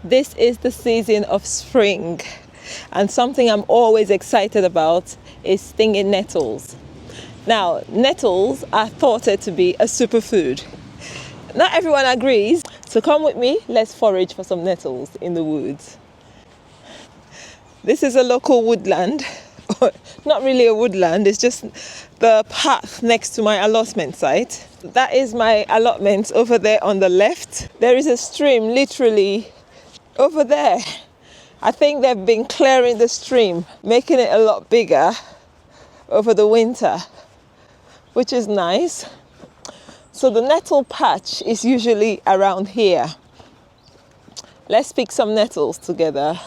This is the season of spring, and something I'm always excited about is stinging nettles. Now, nettles are thought to be a superfood. Not everyone agrees, so come with me, let's forage for some nettles in the woods. This is a local woodland. Not really a woodland, it's just the path next to my allotment site. That is my allotment over there on the left. There is a stream literally over there. I think they've been clearing the stream, making it a lot bigger over the winter, which is nice. So the nettle patch is usually around here. Let's pick some nettles together.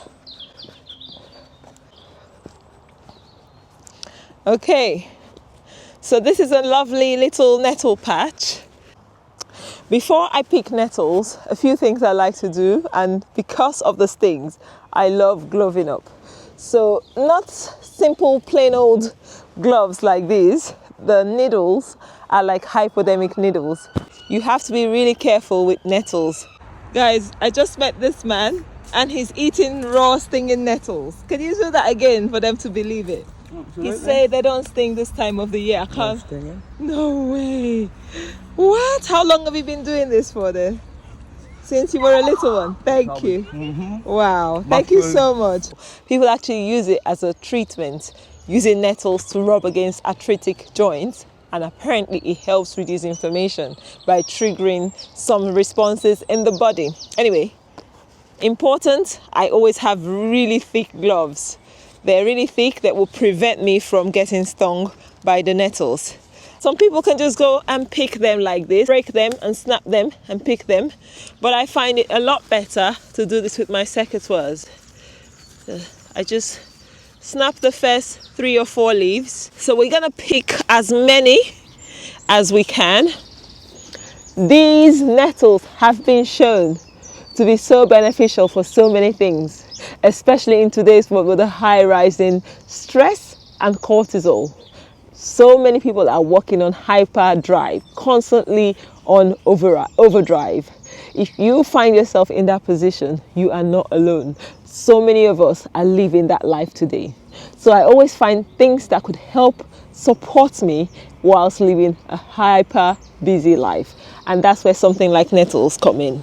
Okay, so this is a lovely little nettle patch. Before I pick nettles, a few things I like to do, and because of the stings, I love gloving up. So not simple plain old gloves like these. The needles are like hypodermic needles. You have to be really careful with nettles. Guys, I just met this man and he's eating raw stinging nettles. Can you do that again for them to believe it? Absolutely. He said they don't sting this time of the year. I can't. No way. What? How long have you been doing this for then? Since you were a little one. Thank you. Wow. Thank you so much. People actually use it as a treatment, using nettles to rub against arthritic joints, and apparently it helps reduce inflammation by triggering some responses in the body. Anyway, important, I always have really thick gloves. They're really thick that will prevent me from getting stung by the nettles. Some people can just go and pick them like this, break them and snap them and pick them. But I find it a lot better to do this with my secateurs. I just snap the first 3 or 4 leaves. So we're gonna pick as many as we can. These nettles have been shown to be so beneficial for so many things, especially in today's world with a high rise in stress and cortisol. So many people are working on hyperdrive, constantly on overdrive. If you find yourself in that position, you are not alone. So many of us are living that life today. So I always find things that could help support me whilst living a hyper busy life. And that's where something like nettles come in.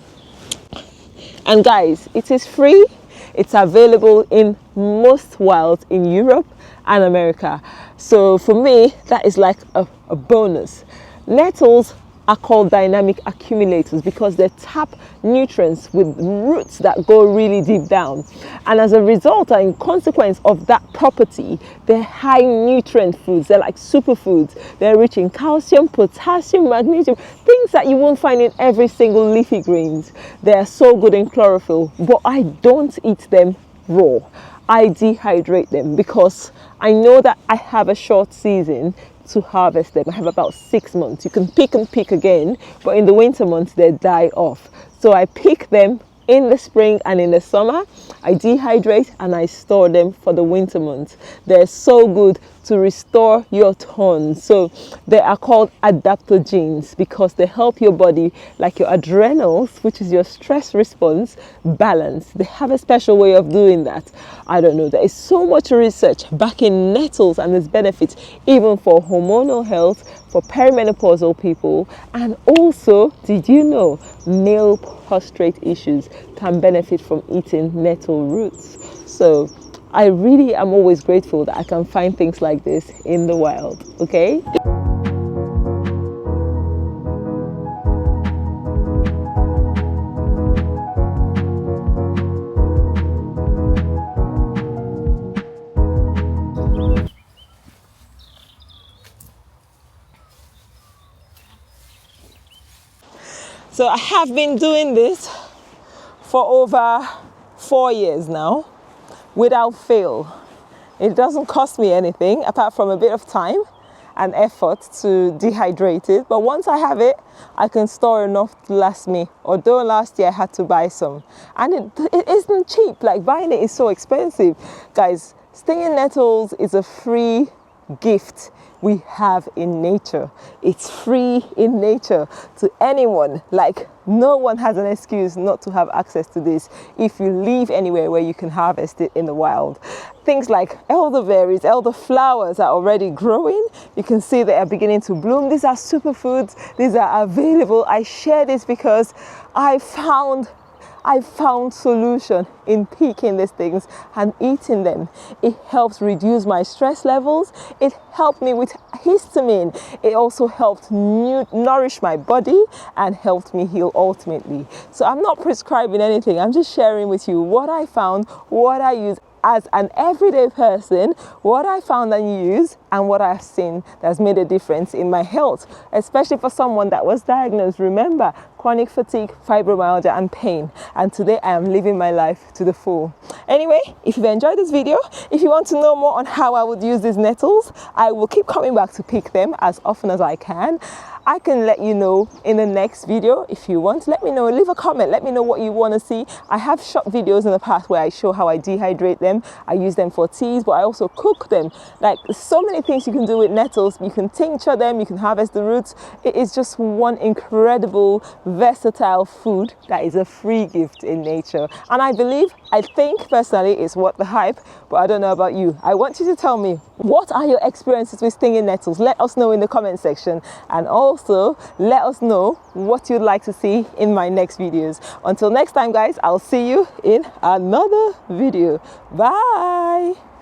And guys, it is free. It's available in most wilds in Europe and America. So for me, that is like a bonus. Nettles are called dynamic accumulators because they tap nutrients with roots that go really deep down. And as a result, and in consequence of that property, they're high nutrient foods. They're like superfoods. They're rich in calcium, potassium, magnesium, things that you won't find in every single leafy greens. They're so good in chlorophyll, but I don't eat them raw. I dehydrate them because I know that I have a short season to harvest them. I have about 6 months. You can pick and pick again, but in the winter months they die off. So I pick them in the spring and in the summer. I dehydrate and I store them for the winter months. They're so good to restore your tone. So they are called adaptogens because they help your body, like your adrenals, which is your stress response, balance. They have a special way of doing that. I don't know. There is so much research backing nettles and its benefits, even for hormonal health, for perimenopausal people, and also, did you know, male prostate issues can benefit from eating nettle roots. So I really am always grateful that I can find things like this in the wild, okay? So I have been doing this for over 4 years now without fail. It doesn't cost me anything apart from a bit of time and effort to dehydrate it. But once I have it, I can store enough to last me. Although last year I had to buy some. And it isn't cheap. Like buying it is so expensive. Guys, stinging nettles is a free gift we have in nature. It's free in nature to anyone. Like, no one has an excuse not to have access to this if you live anywhere where you can harvest it in the wild. Things like elderberries, elderflowers are already growing. You can see they are beginning to bloom. These are superfoods. These are available. I share this because I found solution in picking these things and eating them. It helps reduce my stress levels. It helped me with histamine. It also helped nourish my body and helped me heal ultimately. So I'm not prescribing anything. I'm just sharing with you what I found, what I use as an everyday person, what I found and used, and what I've seen that's made a difference in my health, especially for someone that was diagnosed, remember, chronic fatigue, fibromyalgia, and pain. And today I am living my life to the full. Anyway, if you've enjoyed this video, if you want to know more on how I would use these nettles, I will keep coming back to pick them as often as I can. I can let you know in the next video. If you want, let me know, leave a comment, let me know what you want to see. I have shot videos in the past where I show how I dehydrate them. I use them for teas, but I also cook them. Like, so many things you can do with nettles. You can tincture them, you can harvest the roots. It is just one incredible, versatile food that is a free gift in nature. And I think personally it's worth the hype, but I don't know about you. I want you to tell me, what are your experiences with stinging nettles? Let us know in the comment section. And also, let us know what you'd like to see in my next videos. Until next time, guys, I'll see you in another video. Bye.